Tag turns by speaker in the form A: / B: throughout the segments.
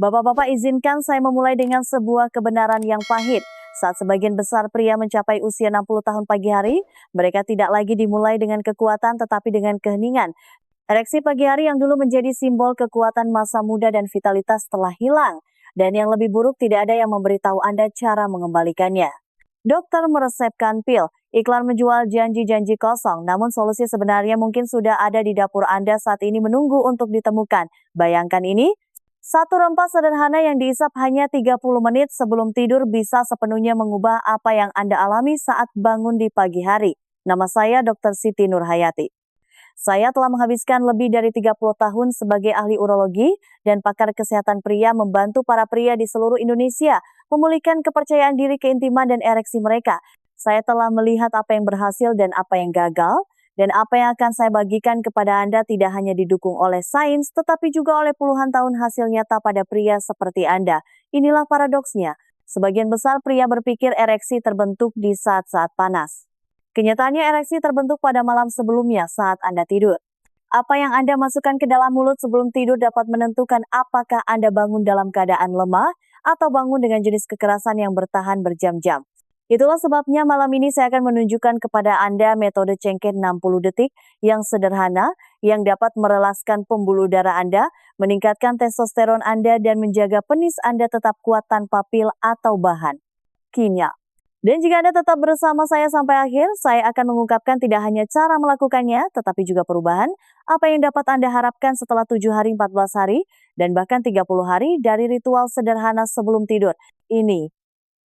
A: Bapak-bapak, izinkan saya memulai dengan sebuah kebenaran yang pahit. Saat sebagian besar pria mencapai usia 60 tahun pagi hari, mereka tidak lagi dimulai dengan kekuatan tetapi dengan keheningan. Ereksi pagi hari yang dulu menjadi simbol kekuatan masa muda dan vitalitas telah hilang. Dan yang lebih buruk, tidak ada yang memberitahu Anda cara mengembalikannya. Dokter meresepkan pil, iklan menjual janji-janji kosong, namun solusi sebenarnya mungkin sudah ada di dapur Anda saat ini menunggu untuk ditemukan. Bayangkan ini, satu rempah sederhana yang diisap hanya 30 menit sebelum tidur bisa sepenuhnya mengubah apa yang Anda alami saat bangun di pagi hari. Nama saya Dr. Siti Nurhayati. Saya telah menghabiskan lebih dari 30 tahun sebagai ahli urologi dan pakar kesehatan pria membantu para pria di seluruh Indonesia memulihkan kepercayaan diri, keintiman, dan ereksi mereka. Saya telah melihat apa yang berhasil dan apa yang gagal, dan apa yang akan saya bagikan kepada Anda tidak hanya didukung oleh sains, tetapi juga oleh puluhan tahun hasil nyata pada pria seperti Anda. Inilah paradoksnya. Sebagian besar pria berpikir ereksi terbentuk di saat-saat panas. Kenyataannya ereksi terbentuk pada malam sebelumnya saat Anda tidur. Apa yang Anda masukkan ke dalam mulut sebelum tidur dapat menentukan apakah Anda bangun dalam keadaan lemah atau bangun dengan jenis kekerasan yang bertahan berjam-jam. Itulah sebabnya malam ini saya akan menunjukkan kepada Anda metode cengkeh 60 detik yang sederhana yang dapat merelaskan pembuluh darah Anda, meningkatkan testosteron Anda, dan menjaga penis Anda tetap kuat tanpa pil atau bahan kimia. Dan jika Anda tetap bersama saya sampai akhir, saya akan mengungkapkan tidak hanya cara melakukannya, tetapi juga perubahan, apa yang dapat Anda harapkan setelah 7 hari, 14 hari, dan bahkan 30 hari dari ritual sederhana sebelum tidur.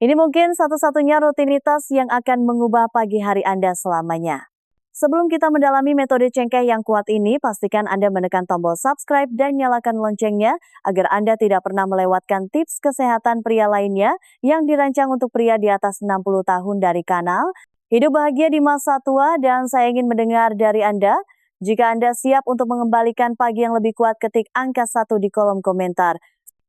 A: Ini mungkin satu-satunya rutinitas yang akan mengubah pagi hari Anda selamanya. Sebelum kita mendalami metode cengkeh yang kuat ini, pastikan Anda menekan tombol subscribe dan nyalakan loncengnya agar Anda tidak pernah melewatkan tips kesehatan pria lainnya yang dirancang untuk pria di atas 60 tahun dari kanal Hidup Bahagia di Masa Tua. Dan saya ingin mendengar dari Anda. Jika Anda siap untuk mengembalikan pagi yang lebih kuat, ketik angka 1 di kolom komentar.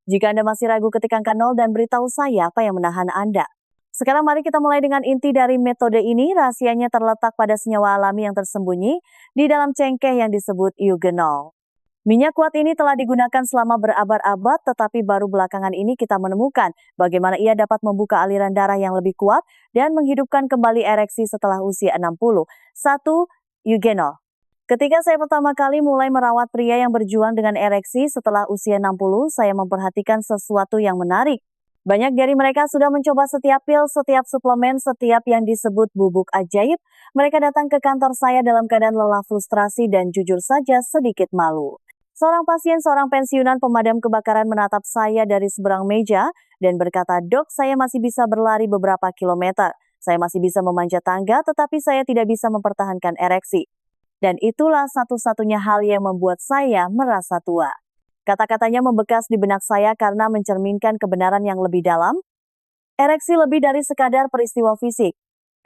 A: Jika Anda masih ragu, ketik angka 0 dan beritahu saya apa yang menahan Anda. Sekarang mari kita mulai dengan inti dari metode ini. Rahasianya terletak pada senyawa alami yang tersembunyi di dalam cengkeh yang disebut eugenol. Minyak kuat ini telah digunakan selama berabad-abad, tetapi baru belakangan ini kita menemukan bagaimana ia dapat membuka aliran darah yang lebih kuat dan menghidupkan kembali ereksi setelah usia 60. 1. Eugenol. Ketika saya pertama kali mulai merawat pria yang berjuang dengan ereksi setelah usia 60, saya memperhatikan sesuatu yang menarik. Banyak dari mereka sudah mencoba setiap pil, setiap suplemen, setiap yang disebut bubuk ajaib. Mereka datang ke kantor saya dalam keadaan lelah, frustrasi, dan jujur saja sedikit malu. Seorang pasien, seorang pensiunan pemadam kebakaran menatap saya dari seberang meja dan berkata, "Dok, saya masih bisa berlari beberapa kilometer. Saya masih bisa memanjat tangga, tetapi saya tidak bisa mempertahankan ereksi." Dan itulah satu-satunya hal yang membuat saya merasa tua. Kata-katanya membekas di benak saya karena mencerminkan kebenaran yang lebih dalam. Ereksi lebih dari sekadar peristiwa fisik.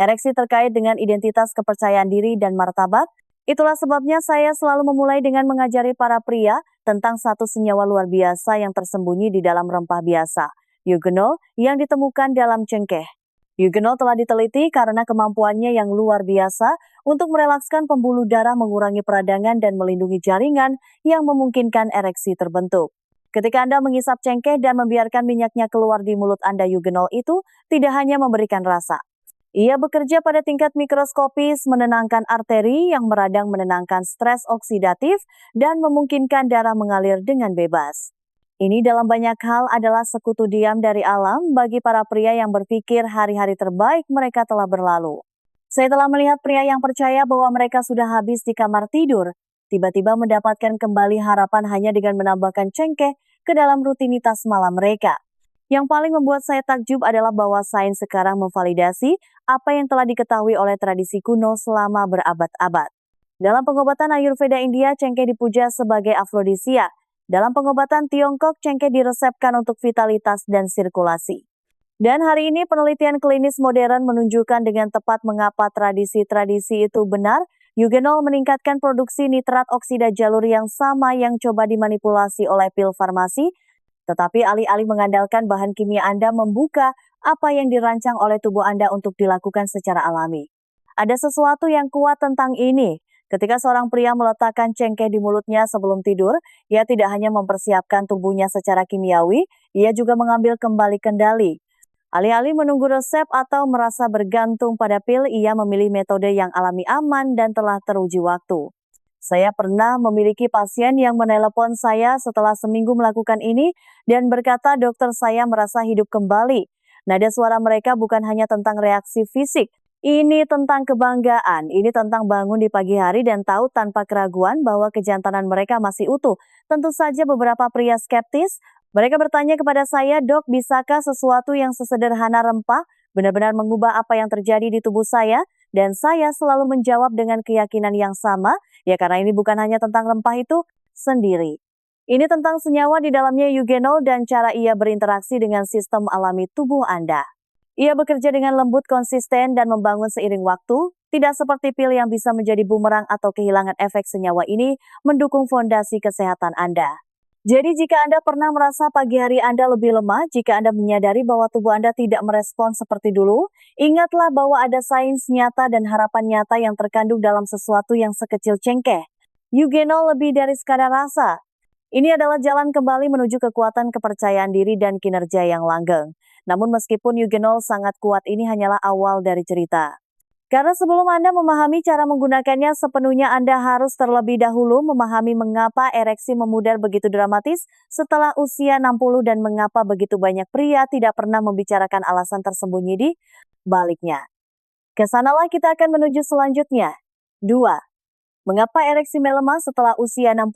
A: Ereksi terkait dengan identitas, kepercayaan diri, dan martabat. Itulah sebabnya saya selalu memulai dengan mengajari para pria tentang satu senyawa luar biasa yang tersembunyi di dalam rempah biasa, eugenol, yang ditemukan dalam cengkeh. Eugenol telah diteliti karena kemampuannya yang luar biasa untuk merelakskan pembuluh darah, mengurangi peradangan, dan melindungi jaringan yang memungkinkan ereksi terbentuk. Ketika Anda menghisap cengkeh dan membiarkan minyaknya keluar di mulut Anda, eugenol itu tidak hanya memberikan rasa. Ia bekerja pada tingkat mikroskopis, menenangkan arteri yang meradang, menenangkan stres oksidatif, dan memungkinkan darah mengalir dengan bebas. Ini dalam banyak hal adalah sekutu diam dari alam bagi para pria yang berpikir hari-hari terbaik mereka telah berlalu. Saya telah melihat pria yang percaya bahwa mereka sudah habis di kamar tidur, tiba-tiba mendapatkan kembali harapan hanya dengan menambahkan cengkeh ke dalam rutinitas malam mereka. Yang paling membuat saya takjub adalah bahwa sains sekarang memvalidasi apa yang telah diketahui oleh tradisi kuno selama berabad-abad. Dalam pengobatan Ayurveda India, cengkeh dipuja sebagai afrodisia. Dalam pengobatan Tiongkok, cengkeh diresepkan untuk vitalitas dan sirkulasi. Dan hari ini penelitian klinis modern menunjukkan dengan tepat mengapa tradisi-tradisi itu benar. Eugenol meningkatkan produksi nitrat oksida jalur yang sama yang coba dimanipulasi oleh pil farmasi, tetapi alih-alih mengandalkan bahan kimia Anda membuka apa yang dirancang oleh tubuh Anda untuk dilakukan secara alami. Ada sesuatu yang kuat tentang ini. Ketika seorang pria meletakkan cengkeh di mulutnya sebelum tidur, ia tidak hanya mempersiapkan tubuhnya secara kimiawi, ia juga mengambil kembali kendali. Alih-alih menunggu resep atau merasa bergantung pada pil, ia memilih metode yang alami, aman, dan telah teruji waktu. Saya pernah memiliki pasien yang menelepon saya setelah seminggu melakukan ini dan berkata dokter saya merasa hidup kembali. Nada suara mereka bukan hanya tentang reaksi fisik, ini tentang kebanggaan, ini tentang bangun di pagi hari dan tahu tanpa keraguan bahwa kejantanan mereka masih utuh. Tentu saja beberapa pria skeptis. Mereka bertanya kepada saya, "Dok, bisakah sesuatu yang sesederhana rempah benar-benar mengubah apa yang terjadi di tubuh saya?" Dan saya selalu menjawab dengan keyakinan yang sama, ya karena ini bukan hanya tentang rempah itu sendiri. Ini tentang senyawa di dalamnya eugenol dan cara ia berinteraksi dengan sistem alami tubuh Anda. Ia bekerja dengan lembut, konsisten, dan membangun seiring waktu, tidak seperti pil yang bisa menjadi bumerang atau kehilangan efek senyawa ini mendukung fondasi kesehatan Anda. Jadi jika Anda pernah merasa pagi hari Anda lebih lemah, jika Anda menyadari bahwa tubuh Anda tidak merespon seperti dulu, ingatlah bahwa ada sains nyata dan harapan nyata yang terkandung dalam sesuatu yang sekecil cengkeh. Eugenol lebih dari sekadar rasa. Ini adalah jalan kembali menuju kekuatan kepercayaan diri dan kinerja yang langgeng. Namun meskipun eugenol sangat kuat, ini hanyalah awal dari cerita. Karena sebelum Anda memahami cara menggunakannya sepenuhnya, Anda harus terlebih dahulu memahami mengapa ereksi memudar begitu dramatis setelah usia 60 dan mengapa begitu banyak pria tidak pernah membicarakan alasan tersembunyi di baliknya. Kesanalah kita akan menuju selanjutnya. 2. Mengapa ereksi melemah setelah usia 60?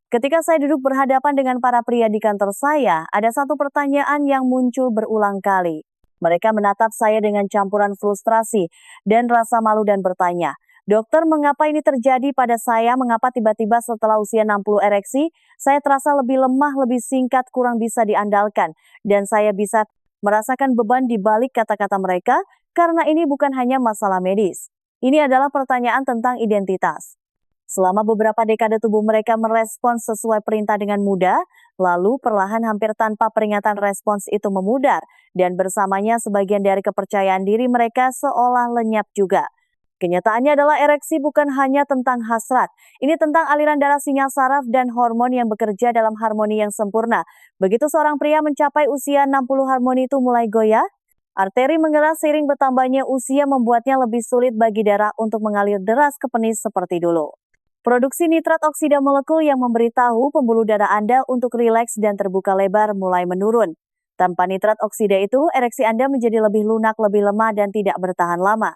A: Ketika saya duduk berhadapan dengan para pria di kantor saya, ada satu pertanyaan yang muncul berulang kali. Mereka menatap saya dengan campuran frustrasi dan rasa malu dan bertanya, "Dokter, mengapa ini terjadi pada saya? Mengapa tiba-tiba setelah usia 60 ereksi, saya terasa lebih lemah, lebih singkat, kurang bisa diandalkan, dan saya bisa merasakan beban di balik kata-kata mereka?" Karena ini bukan hanya masalah medis. Ini adalah pertanyaan tentang identitas. Selama beberapa dekade tubuh mereka merespons sesuai perintah dengan mudah, lalu perlahan hampir tanpa peringatan respons itu memudar, dan bersamanya sebagian dari kepercayaan diri mereka seolah lenyap juga. Kenyataannya adalah ereksi bukan hanya tentang hasrat, ini tentang aliran darah, sinyal saraf, dan hormon yang bekerja dalam harmoni yang sempurna. Begitu seorang pria mencapai usia 60, harmoni itu mulai goyah. Arteri mengeras seiring bertambahnya usia membuatnya lebih sulit bagi darah untuk mengalir deras ke penis seperti dulu. Produksi nitrat oksida molekul yang memberitahu pembuluh darah Anda untuk rileks dan terbuka lebar mulai menurun. Tanpa nitrat oksida itu, ereksi Anda menjadi lebih lunak, lebih lemah, dan tidak bertahan lama.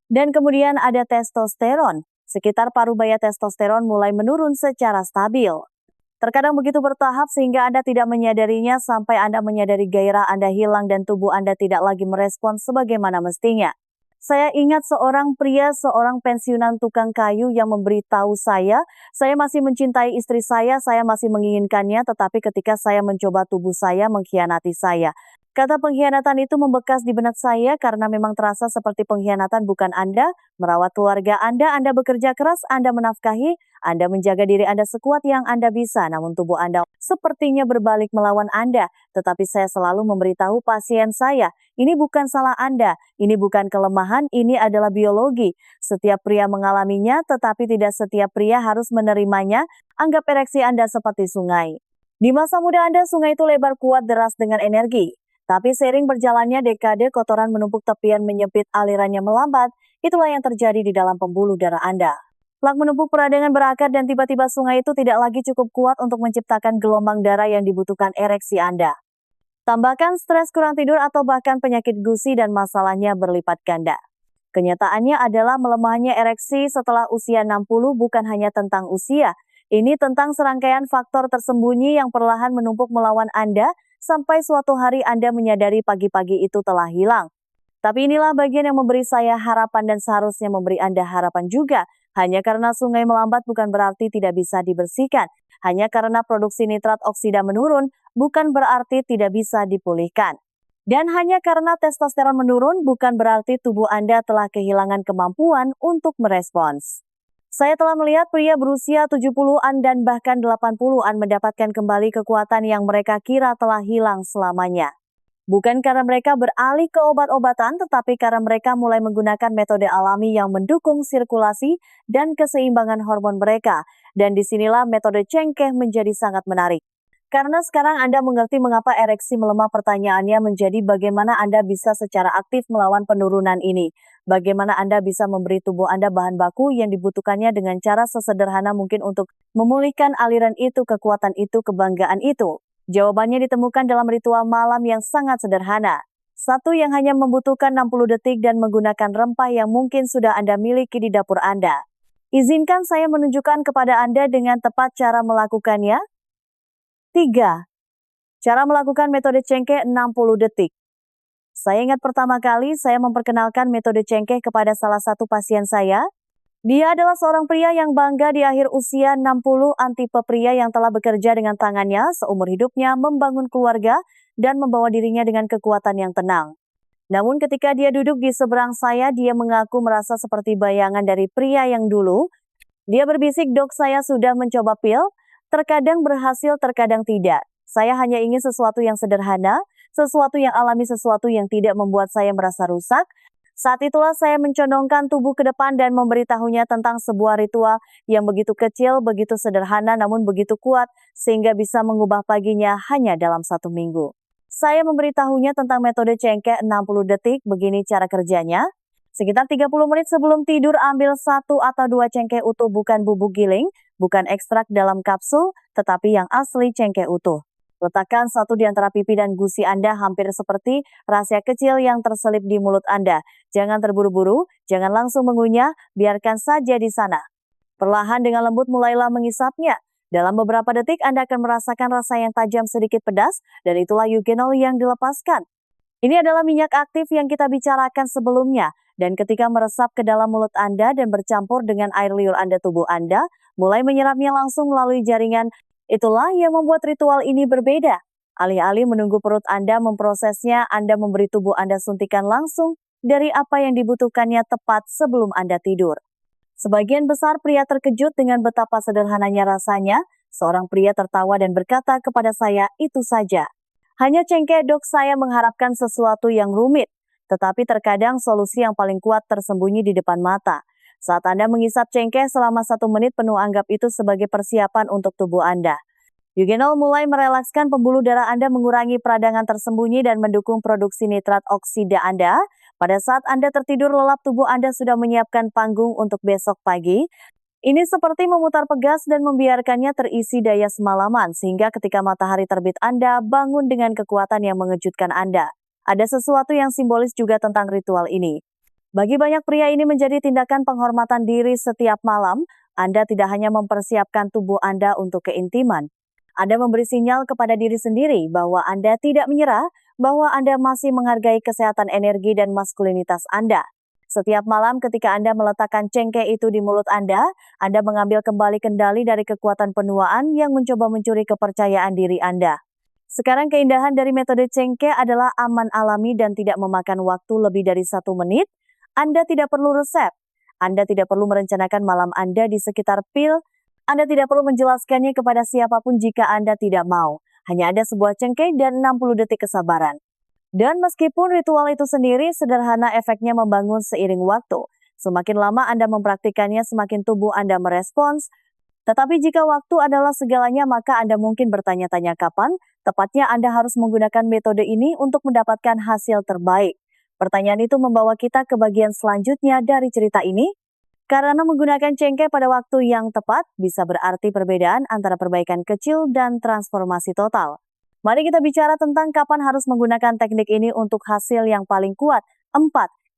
A: Dan kemudian ada testosteron. Sekitar parubaya testosteron mulai menurun secara stabil. Terkadang begitu bertahap sehingga Anda tidak menyadarinya sampai Anda menyadari gairah Anda hilang dan tubuh Anda tidak lagi merespons sebagaimana mestinya. Saya ingat seorang pria, seorang pensiunan tukang kayu yang memberitahu saya masih mencintai istri saya masih menginginkannya, tetapi ketika saya mencoba tubuh saya mengkhianati saya. Kata pengkhianatan itu membekas di benak saya karena memang terasa seperti pengkhianatan. Bukan Anda merawat keluarga Anda bekerja keras, Anda menafkahi, Anda menjaga diri Anda sekuat yang Anda bisa, namun tubuh Anda sepertinya berbalik melawan Anda. Tetapi saya selalu memberitahu pasien saya, ini bukan salah Anda, ini bukan kelemahan, ini adalah biologi. Setiap pria mengalaminya, tetapi tidak setiap pria harus menerimanya. Anggap ereksi Anda seperti sungai. Di masa muda Anda, sungai itu lebar, kuat, deras dengan energi. Tapi seiring berjalannya dekade, kotoran menumpuk tepian menyempit, alirannya melambat. Itulah yang terjadi di dalam pembuluh darah Anda. Plak menumpuk peradangan berakar dan tiba-tiba sungai itu tidak lagi cukup kuat untuk menciptakan gelombang darah yang dibutuhkan ereksi Anda. Tambahkan stres, kurang tidur, atau bahkan penyakit gusi dan masalahnya berlipat ganda. Kenyataannya adalah melemahnya ereksi setelah usia 60 bukan hanya tentang usia. Ini tentang serangkaian faktor tersembunyi yang perlahan menumpuk melawan Anda sampai suatu hari Anda menyadari pagi-pagi itu telah hilang. Tapi inilah bagian yang memberi saya harapan dan seharusnya memberi Anda harapan juga. Hanya karena sungai melambat bukan berarti tidak bisa dibersihkan. Hanya karena produksi nitrat oksida menurun bukan berarti tidak bisa dipulihkan. Dan hanya karena testosteron menurun bukan berarti tubuh Anda telah kehilangan kemampuan untuk merespons. Saya telah melihat pria berusia 70-an dan bahkan 80-an mendapatkan kembali kekuatan yang mereka kira telah hilang selamanya. Bukan karena mereka beralih ke obat-obatan, tetapi karena mereka mulai menggunakan metode alami yang mendukung sirkulasi dan keseimbangan hormon mereka. Dan disinilah metode cengkeh menjadi sangat menarik. Karena sekarang Anda mengerti mengapa ereksi melemah, pertanyaannya menjadi bagaimana Anda bisa secara aktif melawan penurunan ini. Bagaimana Anda bisa memberi tubuh Anda bahan baku yang dibutuhkannya dengan cara sesederhana mungkin untuk memulihkan aliran itu, kekuatan itu, kebanggaan itu. Jawabannya ditemukan dalam ritual malam yang sangat sederhana. Satu yang hanya membutuhkan 60 detik dan menggunakan rempah yang mungkin sudah Anda miliki di dapur Anda. Izinkan saya menunjukkan kepada Anda dengan tepat cara melakukannya. 3. Cara melakukan metode cengkeh 60 detik. Saya ingat pertama kali saya memperkenalkan metode cengkeh kepada salah satu pasien saya. Dia adalah seorang pria yang bangga di akhir usia 60, tipe pria yang telah bekerja dengan tangannya seumur hidupnya, membangun keluarga, dan membawa dirinya dengan kekuatan yang tenang. Namun ketika dia duduk di seberang saya, dia mengaku merasa seperti bayangan dari pria yang dulu. Dia berbisik, "Dok, saya sudah mencoba pil, terkadang berhasil, terkadang tidak. Saya hanya ingin sesuatu yang sederhana, sesuatu yang alami, sesuatu yang tidak membuat saya merasa rusak." Saat itulah saya mencondongkan tubuh ke depan dan memberitahunya tentang sebuah ritual yang begitu kecil, begitu sederhana, namun begitu kuat, sehingga bisa mengubah paginya hanya dalam 1 minggu. Saya memberitahunya tentang metode cengkeh 60 detik, begini cara kerjanya. Sekitar 30 menit sebelum tidur, ambil 1 atau 2 cengkeh utuh, bukan bubuk giling, bukan ekstrak dalam kapsul, tetapi yang asli cengkeh utuh. Letakkan satu di antara pipi dan gusi Anda, hampir seperti rahasia kecil yang terselip di mulut Anda. Jangan terburu-buru, jangan langsung mengunyah, biarkan saja di sana. Perlahan dengan lembut mulailah mengisapnya. Dalam beberapa detik Anda akan merasakan rasa yang tajam, sedikit pedas, dan itulah eugenol yang dilepaskan. Ini adalah minyak aktif yang kita bicarakan sebelumnya, dan ketika meresap ke dalam mulut Anda dan bercampur dengan air liur Anda, tubuh Anda mulai menyerapnya langsung melalui jaringan. Itulah yang membuat ritual ini berbeda. Alih-alih menunggu perut Anda memprosesnya, Anda memberi tubuh Anda suntikan langsung dari apa yang dibutuhkannya tepat sebelum Anda tidur. Sebagian besar pria terkejut dengan betapa sederhananya rasanya. Seorang pria tertawa dan berkata kepada saya, "Itu saja. Hanya cengkeh, Dok, saya mengharapkan sesuatu yang rumit." Tetapi terkadang solusi yang paling kuat tersembunyi di depan mata. Saat Anda mengisap cengkeh selama 1 menit penuh, anggap itu sebagai persiapan untuk tubuh Anda. Eugenol mulai merelakskan pembuluh darah Anda, mengurangi peradangan tersembunyi dan mendukung produksi nitrat oksida Anda. Pada saat Anda tertidur lelap, tubuh Anda sudah menyiapkan panggung untuk besok pagi. Ini seperti memutar pegas dan membiarkannya terisi daya semalaman, sehingga ketika matahari terbit Anda bangun dengan kekuatan yang mengejutkan Anda. Ada sesuatu yang simbolis juga tentang ritual ini. Bagi banyak pria ini menjadi tindakan penghormatan diri setiap malam. Anda tidak hanya mempersiapkan tubuh Anda untuk keintiman. Anda memberi sinyal kepada diri sendiri bahwa Anda tidak menyerah, bahwa Anda masih menghargai kesehatan energi dan maskulinitas Anda. Setiap malam ketika Anda meletakkan cengkeh itu di mulut Anda mengambil kembali kendali dari kekuatan penuaan yang mencoba mencuri kepercayaan diri Anda. Sekarang keindahan dari metode cengkeh adalah aman, alami, dan tidak memakan waktu lebih dari 1 menit. Anda tidak perlu resep. Anda tidak perlu merencanakan malam Anda di sekitar pil. Anda tidak perlu menjelaskannya kepada siapapun jika Anda tidak mau. Hanya ada sebuah cengkeh dan 60 detik kesabaran. Dan meskipun ritual itu sendiri sederhana, efeknya membangun seiring waktu. Semakin lama Anda mempraktikannya, semakin tubuh Anda merespons. Tetapi jika waktu adalah segalanya, maka Anda mungkin bertanya-tanya kapan tepatnya Anda harus menggunakan metode ini untuk mendapatkan hasil terbaik. Pertanyaan itu membawa kita ke bagian selanjutnya dari cerita ini. Karena menggunakan cengkeh pada waktu yang tepat bisa berarti perbedaan antara perbaikan kecil dan transformasi total. Mari kita bicara tentang kapan harus menggunakan teknik ini untuk hasil yang paling kuat. 4.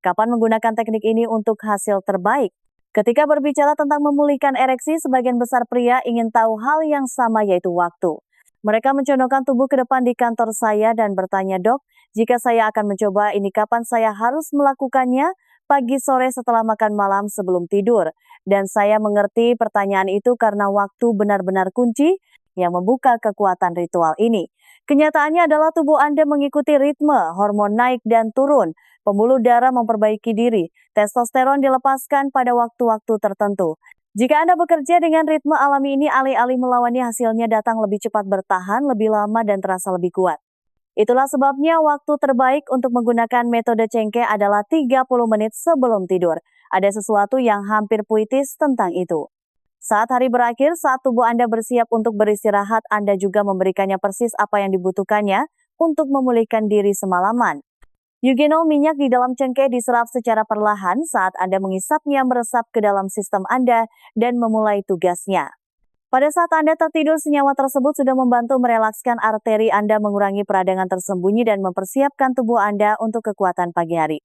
A: Kapan menggunakan teknik ini untuk hasil terbaik? Ketika berbicara tentang memulihkan ereksi, sebagian besar pria ingin tahu hal yang sama, yaitu waktu. Mereka mencondongkan tubuh ke depan di kantor saya dan bertanya, "Dok, jika saya akan mencoba ini, kapan saya harus melakukannya?" "Pagi, sore, setelah makan malam, sebelum tidur." Dan saya mengerti pertanyaan itu karena waktu benar-benar kunci yang membuka kekuatan ritual ini. Kenyataannya adalah tubuh Anda mengikuti ritme, hormon naik dan turun, pembuluh darah memperbaiki diri, testosteron dilepaskan pada waktu-waktu tertentu. Jika Anda bekerja dengan ritme alami ini, alih-alih melawannya, hasilnya datang lebih cepat, bertahan lebih lama, dan terasa lebih kuat. Itulah sebabnya waktu terbaik untuk menggunakan metode cengkeh adalah 30 menit sebelum tidur. Ada sesuatu yang hampir puitis tentang itu. Saat hari berakhir, saat tubuh Anda bersiap untuk beristirahat, Anda juga memberikannya persis apa yang dibutuhkannya untuk memulihkan diri semalaman. Eugenol minyak di dalam cengkeh diserap secara perlahan saat Anda mengisapnya meresap ke dalam sistem Anda dan memulai tugasnya. Pada saat Anda tertidur, senyawa tersebut sudah membantu merelakskan arteri Anda, mengurangi peradangan tersembunyi dan mempersiapkan tubuh Anda untuk kekuatan pagi hari.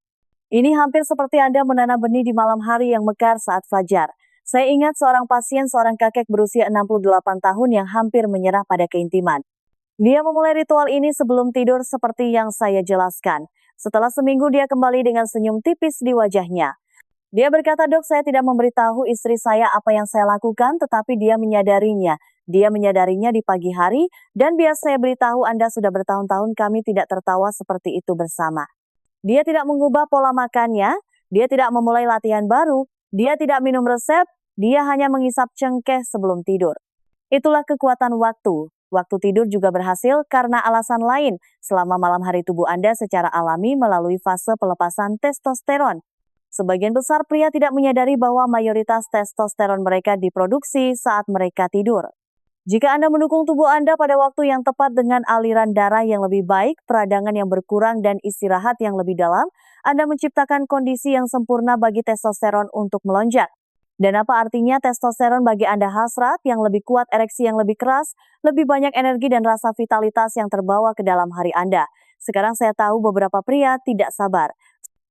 A: Ini hampir seperti Anda menanam benih di malam hari yang mekar saat fajar. Saya ingat seorang pasien, seorang kakek berusia 68 tahun yang hampir menyerah pada keintiman. Dia memulai ritual ini sebelum tidur seperti yang saya jelaskan. Setelah seminggu dia kembali dengan senyum tipis di wajahnya. Dia berkata, "Dok, saya tidak memberitahu istri saya apa yang saya lakukan, tetapi dia menyadarinya. Dia menyadarinya di pagi hari, dan biar saya beritahu Anda sudah bertahun-tahun kami tidak tertawa seperti itu bersama. Dia tidak mengubah pola makannya, dia tidak memulai latihan baru, dia tidak minum resep, dia hanya mengisap cengkeh sebelum tidur." Itulah kekuatan waktu. Waktu tidur juga berhasil karena alasan lain. Selama malam hari tubuh Anda secara alami melalui fase pelepasan testosteron. Sebagian besar pria tidak menyadari bahwa mayoritas testosteron mereka diproduksi saat mereka tidur. Jika Anda mendukung tubuh Anda pada waktu yang tepat dengan aliran darah yang lebih baik, peradangan yang berkurang, dan istirahat yang lebih dalam, Anda menciptakan kondisi yang sempurna bagi testosteron untuk melonjak. Dan apa artinya testosteron bagi Anda? Hasrat yang lebih kuat, ereksi yang lebih keras, lebih banyak energi dan rasa vitalitas yang terbawa ke dalam hari Anda. Sekarang saya tahu beberapa pria tidak sabar.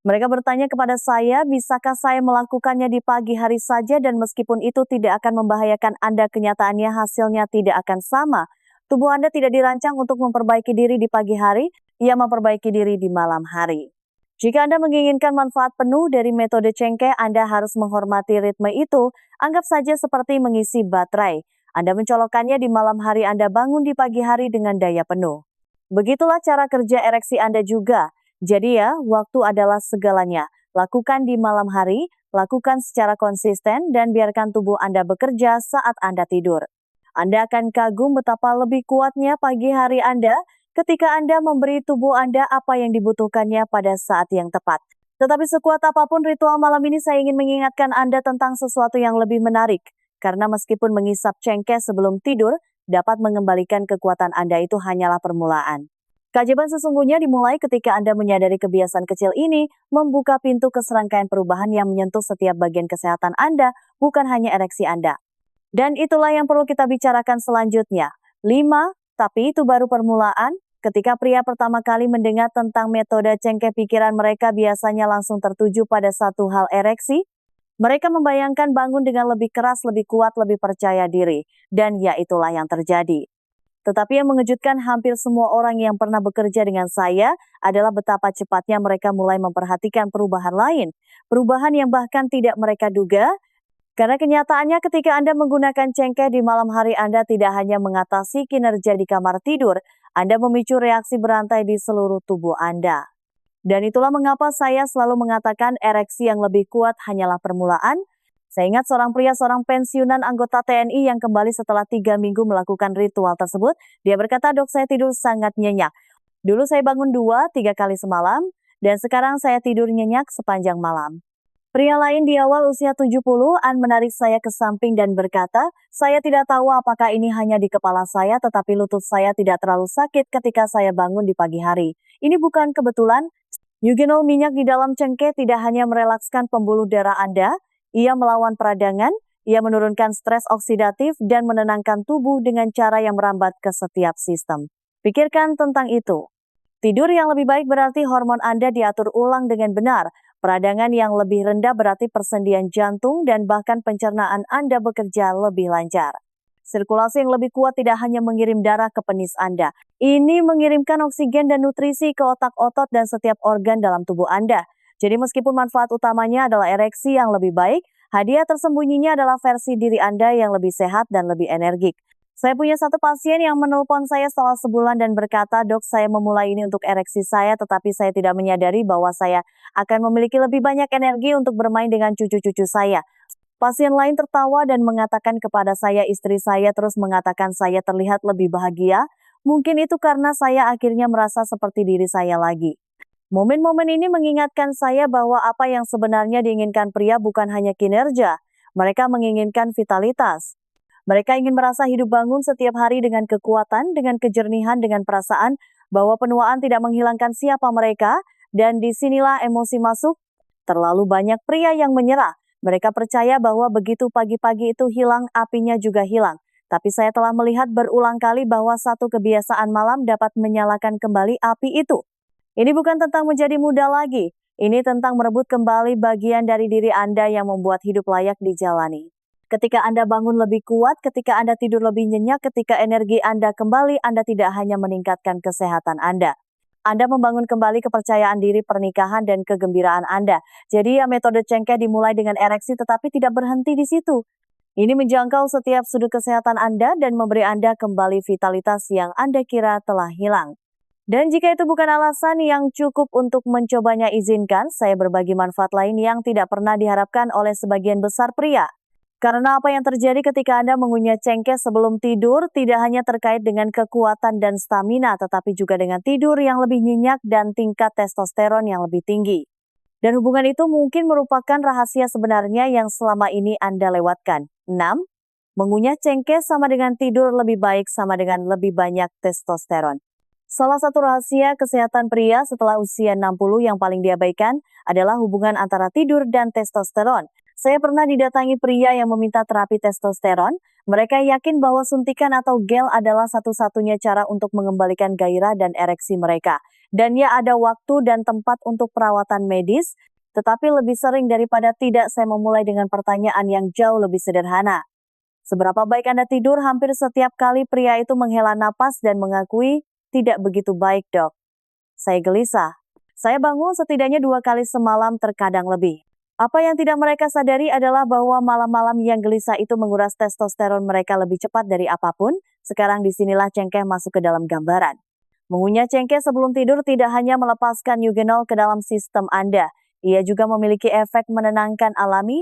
A: Mereka bertanya kepada saya, bisakah saya melakukannya di pagi hari saja dan meskipun itu tidak akan membahayakan Anda, kenyataannya hasilnya tidak akan sama. Tubuh Anda tidak dirancang untuk memperbaiki diri di pagi hari, ia memperbaiki diri di malam hari. Jika Anda menginginkan manfaat penuh dari metode cengkeh, Anda harus menghormati ritme itu. Anggap saja seperti mengisi baterai. Anda mencolokkannya di malam hari, Anda bangun di pagi hari dengan daya penuh. Begitulah cara kerja ereksi Anda juga. Jadi ya, waktu adalah segalanya. Lakukan di malam hari, lakukan secara konsisten, dan biarkan tubuh Anda bekerja saat Anda tidur. Anda akan kagum betapa lebih kuatnya pagi hari Anda ketika Anda memberi tubuh Anda apa yang dibutuhkannya pada saat yang tepat. Tetapi sekuat apapun ritual malam ini, saya ingin mengingatkan Anda tentang sesuatu yang lebih menarik. Karena meskipun mengisap cengkeh sebelum tidur dapat mengembalikan kekuatan Anda, itu hanyalah permulaan. Keajaiban sesungguhnya dimulai ketika Anda menyadari kebiasaan kecil ini membuka pintu ke serangkaian perubahan yang menyentuh setiap bagian kesehatan Anda, bukan hanya ereksi Anda. Dan itulah yang perlu kita bicarakan selanjutnya. 5, tapi itu baru permulaan. Ketika pria pertama kali mendengar tentang metode cengkeh, pikiran mereka biasanya langsung tertuju pada satu hal, ereksi. Mereka membayangkan bangun dengan lebih keras, lebih kuat, lebih percaya diri. Dan ya, itulah yang terjadi. Tetapi yang mengejutkan, hampir semua orang yang pernah bekerja dengan saya adalah betapa cepatnya mereka mulai memperhatikan perubahan lain. Perubahan yang bahkan tidak mereka duga. Karena kenyataannya ketika Anda menggunakan cengkeh di malam hari, Anda tidak hanya mengatasi kinerja di kamar tidur, Anda memicu reaksi berantai di seluruh tubuh Anda. Dan itulah mengapa saya selalu mengatakan ereksi yang lebih kuat hanyalah permulaan. Saya ingat seorang pria, seorang pensiunan anggota TNI yang kembali setelah 3 minggu melakukan ritual tersebut. Dia berkata, "Dok, saya tidur sangat nyenyak. Dulu saya bangun 2-3 kali semalam, dan sekarang saya tidur nyenyak sepanjang malam." Pria lain di awal usia 70-an menarik saya ke samping dan berkata, "Saya tidak tahu apakah ini hanya di kepala saya, tetapi lutut saya tidak terlalu sakit ketika saya bangun di pagi hari. Ini bukan kebetulan." Eugenol minyak di dalam cengkeh tidak hanya merelakskan pembuluh darah Anda, ia melawan peradangan, ia menurunkan stres oksidatif dan menenangkan tubuh dengan cara yang merambat ke setiap sistem. Pikirkan tentang itu. Tidur yang lebih baik berarti hormon Anda diatur ulang dengan benar. Peradangan yang lebih rendah berarti persendian jantung dan bahkan pencernaan Anda bekerja lebih lancar. Sirkulasi yang lebih kuat tidak hanya mengirim darah ke penis Anda. Ini mengirimkan oksigen dan nutrisi ke otak-otot dan setiap organ dalam tubuh Anda. Jadi meskipun manfaat utamanya adalah ereksi yang lebih baik, hadiah tersembunyinya adalah versi diri Anda yang lebih sehat dan lebih energik. Saya punya satu pasien yang menelpon saya setelah sebulan dan berkata, "Dok, saya memulai ini untuk ereksi saya, tetapi saya tidak menyadari bahwa saya akan memiliki lebih banyak energi untuk bermain dengan cucu-cucu saya." Pasien lain tertawa dan mengatakan kepada saya, "Istri saya terus mengatakan saya terlihat lebih bahagia, Mungkin itu karena saya akhirnya merasa seperti diri saya lagi. Momen-momen ini mengingatkan saya bahwa apa yang sebenarnya diinginkan pria bukan hanya kinerja, mereka menginginkan vitalitas. Mereka ingin merasa hidup bangun setiap hari dengan kekuatan, dengan kejernihan, dengan perasaan bahwa penuaan tidak menghilangkan siapa mereka, dan disinilah emosi masuk. Terlalu banyak pria yang menyerah. Mereka percaya bahwa begitu pagi-pagi itu hilang, apinya juga hilang. Tapi saya telah melihat berulang kali bahwa satu kebiasaan malam dapat menyalakan kembali api itu. Ini bukan tentang menjadi muda lagi. Ini tentang merebut kembali bagian dari diri Anda yang membuat hidup layak dijalani. Ketika Anda bangun lebih kuat, ketika Anda tidur lebih nyenyak, ketika energi Anda kembali, Anda tidak hanya meningkatkan kesehatan Anda. Anda membangun kembali kepercayaan diri, pernikahan, dan kegembiraan Anda. Jadi ya metode cengkeh dimulai dengan ereksi tetapi tidak berhenti di situ. Ini menjangkau setiap sudut kesehatan Anda dan memberi Anda kembali vitalitas yang Anda kira telah hilang. Dan jika itu bukan alasan yang cukup untuk mencobanya, izinkan saya berbagi manfaat lain yang tidak pernah diharapkan oleh sebagian besar pria. Karena apa yang terjadi ketika Anda mengunyah cengkeh sebelum tidur tidak hanya terkait dengan kekuatan dan stamina, tetapi juga dengan tidur yang lebih nyenyak dan tingkat testosteron yang lebih tinggi. Dan hubungan itu mungkin merupakan rahasia sebenarnya yang selama ini Anda lewatkan. 6. Mengunyah cengkeh sama dengan tidur lebih baik sama dengan lebih banyak testosteron. Salah satu rahasia kesehatan pria setelah usia 60 yang paling diabaikan adalah hubungan antara tidur dan testosteron. Saya pernah didatangi pria yang meminta terapi testosteron. Mereka yakin bahwa suntikan atau gel adalah satu-satunya cara untuk mengembalikan gairah dan ereksi mereka. Dan ya ada waktu dan tempat untuk perawatan medis, tetapi lebih sering daripada tidak saya memulai dengan pertanyaan yang jauh lebih sederhana. Seberapa baik Anda tidur? Hampir setiap kali pria itu menghela napas dan mengakui, tidak begitu baik, Dok. Saya gelisah. Saya bangun setidaknya 2 kali semalam, terkadang lebih. Apa yang tidak mereka sadari adalah bahwa malam-malam yang gelisah itu menguras testosteron mereka lebih cepat dari apapun. Sekarang disinilah cengkeh masuk ke dalam gambaran. Mengunyah cengkeh sebelum tidur tidak hanya melepaskan eugenol ke dalam sistem Anda. Ia juga memiliki efek menenangkan alami.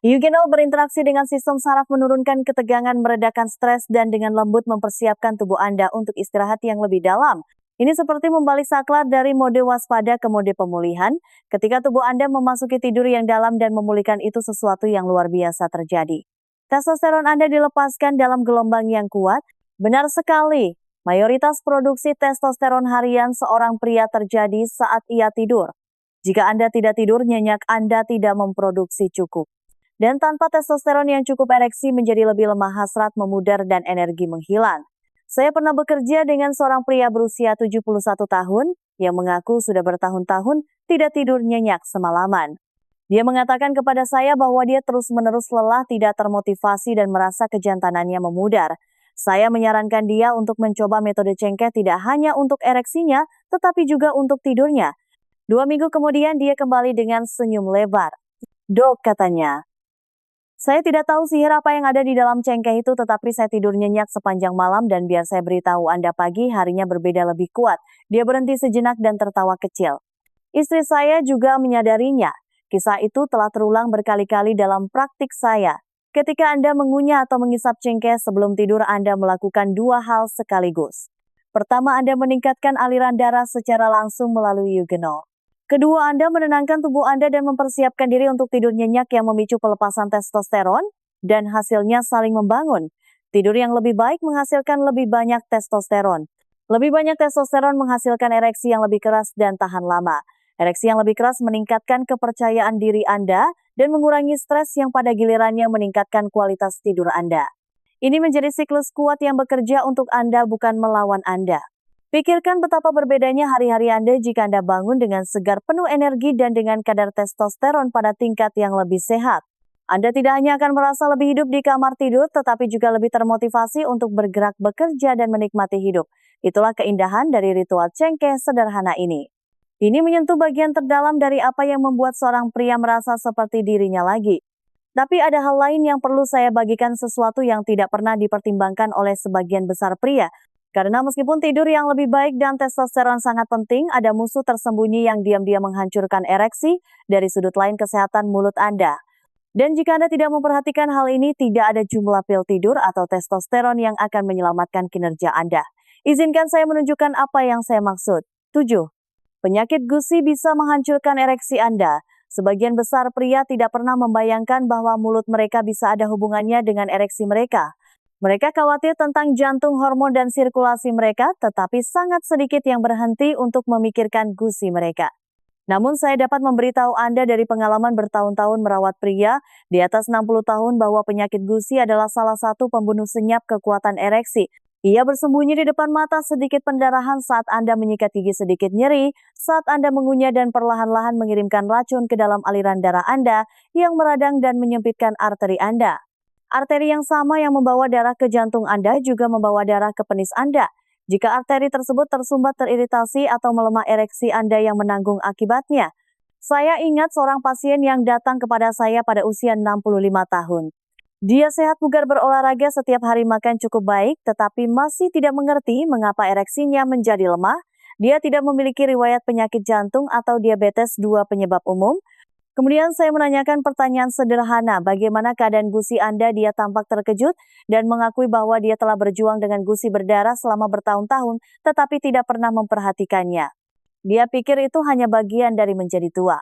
A: Eugenol berinteraksi dengan sistem saraf, menurunkan ketegangan, meredakan stres, dan dengan lembut mempersiapkan tubuh Anda untuk istirahat yang lebih dalam. Ini seperti membalik saklar dari mode waspada ke mode pemulihan. Ketika tubuh Anda memasuki tidur yang dalam dan memulihkan, itu sesuatu yang luar biasa terjadi. Testosteron Anda dilepaskan dalam gelombang yang kuat. Benar sekali, mayoritas produksi testosteron harian seorang pria terjadi saat ia tidur. Jika Anda tidak tidur nyenyak, Anda tidak memproduksi cukup. Dan tanpa testosteron yang cukup, ereksi menjadi lebih lemah, hasrat memudar, dan energi menghilang. Saya pernah bekerja dengan seorang pria berusia 71 tahun yang mengaku sudah bertahun-tahun tidak tidur nyenyak semalaman. Dia mengatakan kepada saya bahwa dia terus-menerus lelah, tidak termotivasi, dan merasa kejantanannya memudar. Saya menyarankan dia untuk mencoba metode cengkeh tidak hanya untuk ereksinya, tetapi juga untuk tidurnya. 2 minggu kemudian dia kembali dengan senyum lebar. Dok, katanya, saya tidak tahu sihir apa yang ada di dalam cengkeh itu, tetapi saya tidur nyenyak sepanjang malam dan biar saya beritahu Anda, pagi harinya berbeda lebih kuat. Dia berhenti sejenak dan tertawa kecil. Istri saya juga menyadarinya. Kisah itu telah terulang berkali-kali dalam praktik saya. Ketika Anda mengunyah atau mengisap cengkeh sebelum tidur, Anda melakukan 2 hal sekaligus. Pertama, Anda meningkatkan aliran darah secara langsung melalui eugenol. Kedua, Anda menenangkan tubuh Anda dan mempersiapkan diri untuk tidur nyenyak yang memicu pelepasan testosteron, dan hasilnya saling membangun. Tidur yang lebih baik menghasilkan lebih banyak testosteron. Lebih banyak testosteron menghasilkan ereksi yang lebih keras dan tahan lama. Ereksi yang lebih keras meningkatkan kepercayaan diri Anda dan mengurangi stres yang pada gilirannya meningkatkan kualitas tidur Anda. Ini menjadi siklus kuat yang bekerja untuk Anda, bukan melawan Anda. Pikirkan betapa berbedanya hari-hari Anda jika Anda bangun dengan segar, penuh energi, dan dengan kadar testosteron pada tingkat yang lebih sehat. Anda tidak hanya akan merasa lebih hidup di kamar tidur, tetapi juga lebih termotivasi untuk bergerak, bekerja, dan menikmati hidup. Itulah keindahan dari ritual cengkeh sederhana ini. Ini menyentuh bagian terdalam dari apa yang membuat seorang pria merasa seperti dirinya lagi. Tapi ada hal lain yang perlu saya bagikan, sesuatu yang tidak pernah dipertimbangkan oleh sebagian besar pria. Karena meskipun tidur yang lebih baik dan testosteron sangat penting, ada musuh tersembunyi yang diam-diam menghancurkan ereksi dari sudut lain, kesehatan mulut Anda. Dan jika Anda tidak memperhatikan hal ini, tidak ada jumlah pil tidur atau testosteron yang akan menyelamatkan kinerja Anda. Izinkan saya menunjukkan apa yang saya maksud. 7. Penyakit gusi bisa menghancurkan ereksi Anda. Sebagian besar pria tidak pernah membayangkan bahwa mulut mereka bisa ada hubungannya dengan ereksi mereka. Mereka khawatir tentang jantung, hormon, dan sirkulasi mereka, tetapi sangat sedikit yang berhenti untuk memikirkan gusi mereka. Namun saya dapat memberitahu Anda dari pengalaman bertahun-tahun merawat pria di atas 60 tahun bahwa penyakit gusi adalah salah satu pembunuh senyap kekuatan ereksi. Ia bersembunyi di depan mata, sedikit pendarahan saat Anda menyikat gigi, sedikit nyeri saat Anda mengunyah, dan perlahan-lahan mengirimkan racun ke dalam aliran darah Anda yang meradang dan menyempitkan arteri Anda. Arteri yang sama yang membawa darah ke jantung Anda juga membawa darah ke penis Anda. Jika arteri tersebut tersumbat, teriritasi, atau melemah, ereksi Anda yang menanggung akibatnya. Saya ingat seorang pasien yang datang kepada saya pada usia 65 tahun. Dia sehat, bugar, berolahraga, setiap hari makan cukup baik, tetapi masih tidak mengerti mengapa ereksinya menjadi lemah. Dia tidak memiliki riwayat penyakit jantung atau diabetes, dua penyebab umum. Kemudian saya menanyakan pertanyaan sederhana, bagaimana keadaan gusi Anda? Dia tampak terkejut dan mengakui bahwa dia telah berjuang dengan gusi berdarah selama bertahun-tahun, tetapi tidak pernah memperhatikannya. Dia pikir itu hanya bagian dari menjadi tua.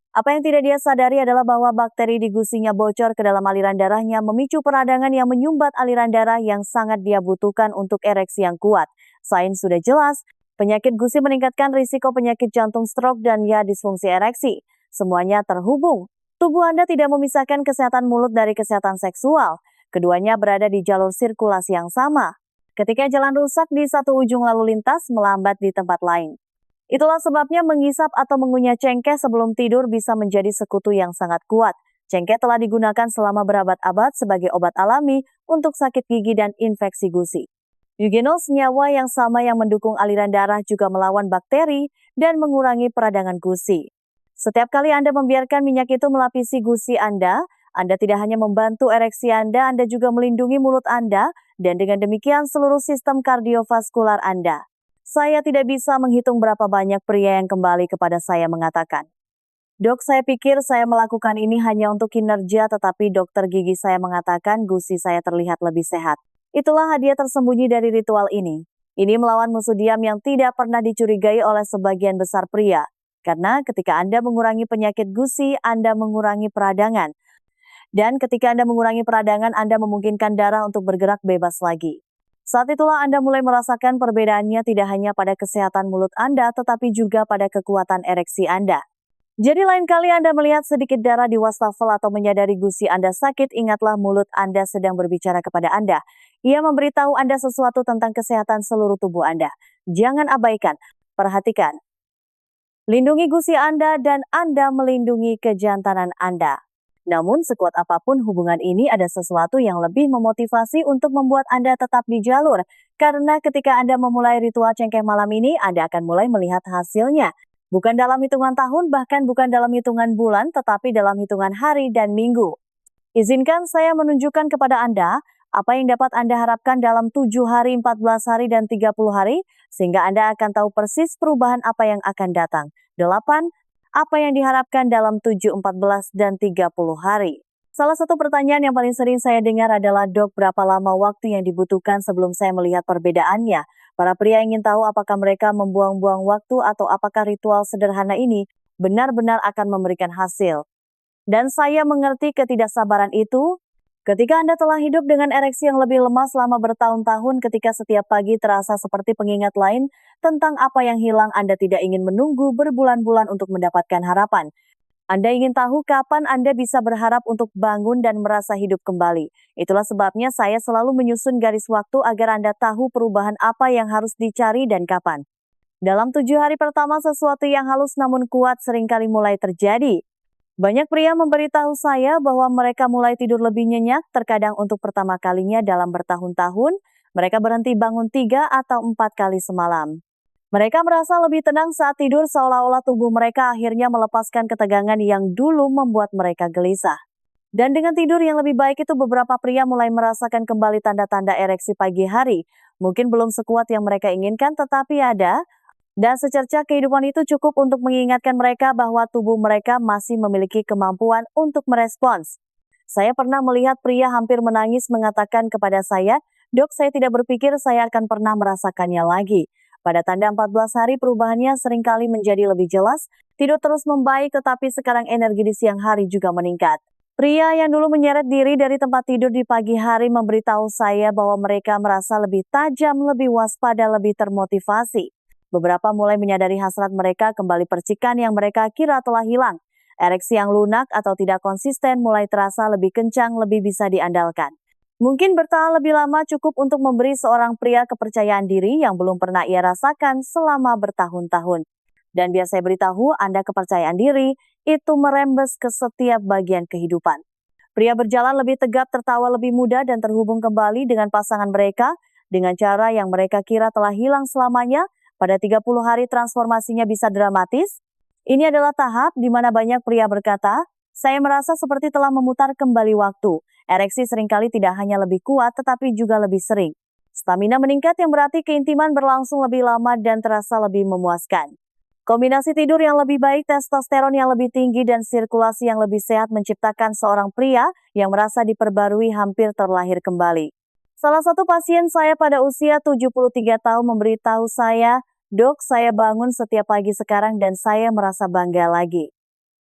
A: Apa yang tidak dia sadari adalah bahwa bakteri di gusinya bocor ke dalam aliran darahnya, memicu peradangan yang menyumbat aliran darah yang sangat dia butuhkan untuk ereksi yang kuat. Sains sudah jelas, penyakit gusi meningkatkan risiko penyakit jantung, stroke, dan disfungsi ereksi. Semuanya terhubung. Tubuh Anda tidak memisahkan kesehatan mulut dari kesehatan seksual. Keduanya berada di jalur sirkulasi yang sama. Ketika jalan rusak di satu ujung, lalu lintas melambat di tempat lain. Itulah sebabnya mengisap atau mengunyah cengkeh sebelum tidur bisa menjadi sekutu yang sangat kuat. Cengkeh telah digunakan selama berabad-abad sebagai obat alami untuk sakit gigi dan infeksi gusi. Eugenol, senyawa yang sama yang mendukung aliran darah, juga melawan bakteri dan mengurangi peradangan gusi. Setiap kali Anda membiarkan minyak itu melapisi gusi Anda tidak hanya membantu ereksi Anda juga melindungi mulut Anda, dan dengan demikian seluruh sistem kardiovaskular Anda. Saya tidak bisa menghitung berapa banyak pria yang kembali kepada saya mengatakan, "Dok, saya pikir saya melakukan ini hanya untuk kinerja, tetapi dokter gigi saya mengatakan gusi saya terlihat lebih sehat." Itulah hadiah tersembunyi dari ritual ini. Ini melawan musuh diam yang tidak pernah dicurigai oleh sebagian besar pria. Karena ketika Anda mengurangi penyakit gusi, Anda mengurangi peradangan. Dan ketika Anda mengurangi peradangan, Anda memungkinkan darah untuk bergerak bebas lagi. Saat itulah Anda mulai merasakan perbedaannya tidak hanya pada kesehatan mulut Anda, tetapi juga pada kekuatan ereksi Anda. Jadi lain kali Anda melihat sedikit darah di wastafel atau menyadari gusi Anda sakit, ingatlah mulut Anda sedang berbicara kepada Anda. Ia memberitahu Anda sesuatu tentang kesehatan seluruh tubuh Anda. Jangan abaikan, perhatikan. Lindungi gusi Anda dan Anda melindungi kejantanan Anda. Namun sekuat apapun hubungan ini, ada sesuatu yang lebih memotivasi untuk membuat Anda tetap di jalur. Karena ketika Anda memulai ritual cengkeh malam ini, Anda akan mulai melihat hasilnya. Bukan dalam hitungan tahun, bahkan bukan dalam hitungan bulan, tetapi dalam hitungan hari dan minggu. Izinkan saya menunjukkan kepada Anda apa yang dapat Anda harapkan dalam 7 hari, 14 hari, dan 30 hari, sehingga Anda akan tahu persis perubahan apa yang akan datang. 8. Apa yang diharapkan dalam 7, 14, dan 30 hari. Salah satu pertanyaan yang paling sering saya dengar adalah, "Dok, berapa lama waktu yang dibutuhkan sebelum saya melihat perbedaannya?" Para pria ingin tahu apakah mereka membuang-buang waktu atau apakah ritual sederhana ini benar-benar akan memberikan hasil. Dan saya mengerti ketidaksabaran itu. Ketika Anda telah hidup dengan ereksi yang lebih lemah selama bertahun-tahun, ketika setiap pagi terasa seperti pengingat lain tentang apa yang hilang, Anda tidak ingin menunggu berbulan-bulan untuk mendapatkan harapan. Anda ingin tahu kapan Anda bisa berharap untuk bangun dan merasa hidup kembali. Itulah sebabnya saya selalu menyusun garis waktu agar Anda tahu perubahan apa yang harus dicari dan kapan. Dalam 7 hari pertama, sesuatu yang halus namun kuat seringkali mulai terjadi. Banyak pria memberitahu saya bahwa mereka mulai tidur lebih nyenyak, terkadang untuk pertama kalinya dalam bertahun-tahun, mereka berhenti bangun 3 atau 4 kali semalam. Mereka merasa lebih tenang saat tidur, seolah-olah tubuh mereka akhirnya melepaskan ketegangan yang dulu membuat mereka gelisah. Dan dengan tidur yang lebih baik itu, beberapa pria mulai merasakan kembali tanda-tanda ereksi pagi hari. Mungkin belum sekuat yang mereka inginkan, tetapi ada. Dan secerca kehidupan itu cukup untuk mengingatkan mereka bahwa tubuh mereka masih memiliki kemampuan untuk merespons. Saya pernah melihat pria hampir menangis mengatakan kepada saya, Dok, saya tidak berpikir saya akan pernah merasakannya lagi. Pada tanda 14 hari perubahannya seringkali menjadi lebih jelas, tidur terus membaik tetapi sekarang energi di siang hari juga meningkat. Pria yang dulu menyeret diri dari tempat tidur di pagi hari memberitahu saya bahwa mereka merasa lebih tajam, lebih waspada, lebih termotivasi. Beberapa mulai menyadari hasrat mereka kembali percikan yang mereka kira telah hilang. Ereksi yang lunak atau tidak konsisten mulai terasa lebih kencang, lebih bisa diandalkan. Mungkin bertahan lebih lama cukup untuk memberi seorang pria kepercayaan diri yang belum pernah ia rasakan selama bertahun-tahun. Dan biar saya beritahu, Anda kepercayaan diri itu merembes ke setiap bagian kehidupan. Pria berjalan lebih tegap, tertawa lebih mudah, dan terhubung kembali dengan pasangan mereka dengan cara yang mereka kira telah hilang selamanya. Pada 30 hari transformasinya bisa dramatis. Ini adalah tahap di mana banyak pria berkata, saya merasa seperti telah memutar kembali waktu. Ereksi seringkali tidak hanya lebih kuat, tetapi juga lebih sering. Stamina meningkat yang berarti keintiman berlangsung lebih lama dan terasa lebih memuaskan. Kombinasi tidur yang lebih baik, testosteron yang lebih tinggi, dan sirkulasi yang lebih sehat menciptakan seorang pria yang merasa diperbarui hampir terlahir kembali. Salah satu pasien saya pada usia 73 tahun memberitahu saya, Dok, saya bangun setiap pagi sekarang dan saya merasa bangga lagi.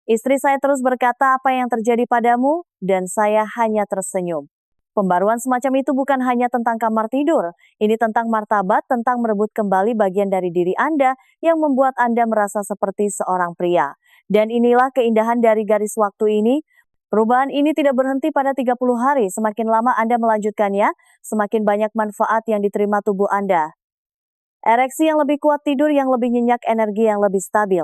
A: Istri saya terus berkata, apa yang terjadi padamu? Dan saya hanya tersenyum. Pembaruan semacam itu bukan hanya tentang kamar tidur. Ini tentang martabat, tentang merebut kembali bagian dari diri Anda yang membuat Anda merasa seperti seorang pria. Dan inilah keindahan dari garis waktu ini. Perubahan ini tidak berhenti pada 30 hari. Semakin lama Anda melanjutkannya, semakin banyak manfaat yang diterima tubuh Anda. Ereksi yang lebih kuat, tidur yang lebih nyenyak, energi yang lebih stabil.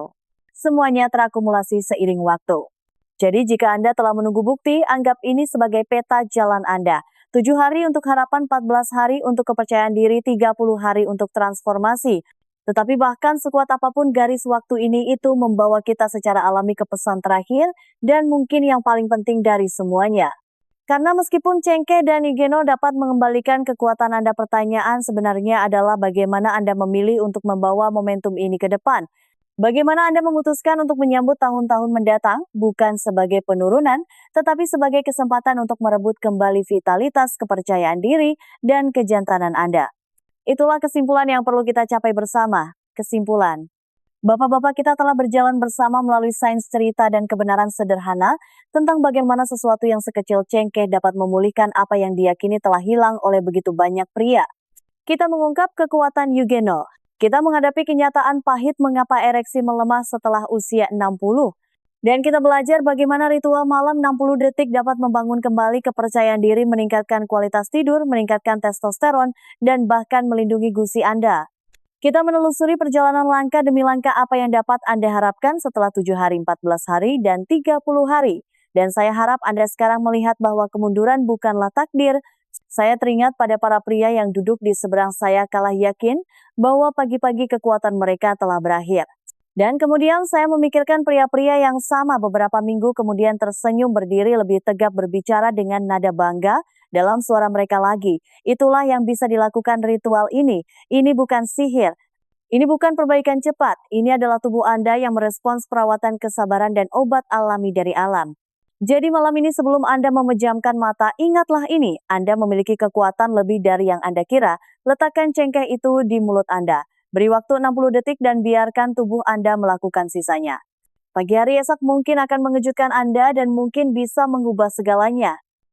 A: Semuanya terakumulasi seiring waktu. Jadi jika Anda telah menunggu bukti, anggap ini sebagai peta jalan Anda. 7 hari untuk harapan, 14 hari untuk kepercayaan diri, 30 hari untuk transformasi. Tetapi bahkan sekuat apapun garis waktu ini itu membawa kita secara alami ke pesan terakhir dan mungkin yang paling penting dari semuanya. Karena meskipun cengkeh dan Yugeno dapat mengembalikan kekuatan Anda, pertanyaan sebenarnya adalah bagaimana Anda memilih untuk membawa momentum ini ke depan. Bagaimana Anda memutuskan untuk menyambut tahun-tahun mendatang, bukan sebagai penurunan, tetapi sebagai kesempatan untuk merebut kembali vitalitas, kepercayaan diri, dan kejantanan Anda. Itulah kesimpulan yang perlu kita capai bersama. Kesimpulan. Bapak-bapak, kita telah berjalan bersama melalui sains cerita dan kebenaran sederhana tentang bagaimana sesuatu yang sekecil cengkeh dapat memulihkan apa yang diyakini telah hilang oleh begitu banyak pria. Kita mengungkap kekuatan Yugeno. Kita menghadapi kenyataan pahit mengapa ereksi melemah setelah usia 60. Dan kita belajar bagaimana ritual malam 60 detik dapat membangun kembali kepercayaan diri, meningkatkan kualitas tidur, meningkatkan testosteron, dan bahkan melindungi gusi Anda. Kita menelusuri perjalanan langkah demi langkah apa yang dapat Anda harapkan setelah 7 hari, 14 hari, dan 30 hari. Dan saya harap Anda sekarang melihat bahwa kemunduran bukanlah takdir. Saya teringat pada para pria yang duduk di seberang saya kala yakin bahwa pagi-pagi kekuatan mereka telah berakhir. Dan kemudian saya memikirkan pria-pria yang sama beberapa minggu kemudian tersenyum berdiri lebih tegap berbicara dengan nada bangga dalam suara mereka lagi. Itulah yang bisa dilakukan ritual ini. Ini bukan sihir. Ini bukan perbaikan cepat. Ini adalah tubuh Anda yang merespons perawatan, kesabaran, dan obat alami dari alam. Jadi malam ini sebelum Anda memejamkan mata, ingatlah ini. Anda memiliki kekuatan lebih dari yang Anda kira. Letakkan cengkeh itu di mulut Anda. Beri waktu 60 detik dan biarkan tubuh Anda melakukan sisanya. Pagi hari esok mungkin akan mengejutkan Anda dan mungkin bisa mengubah segalanya.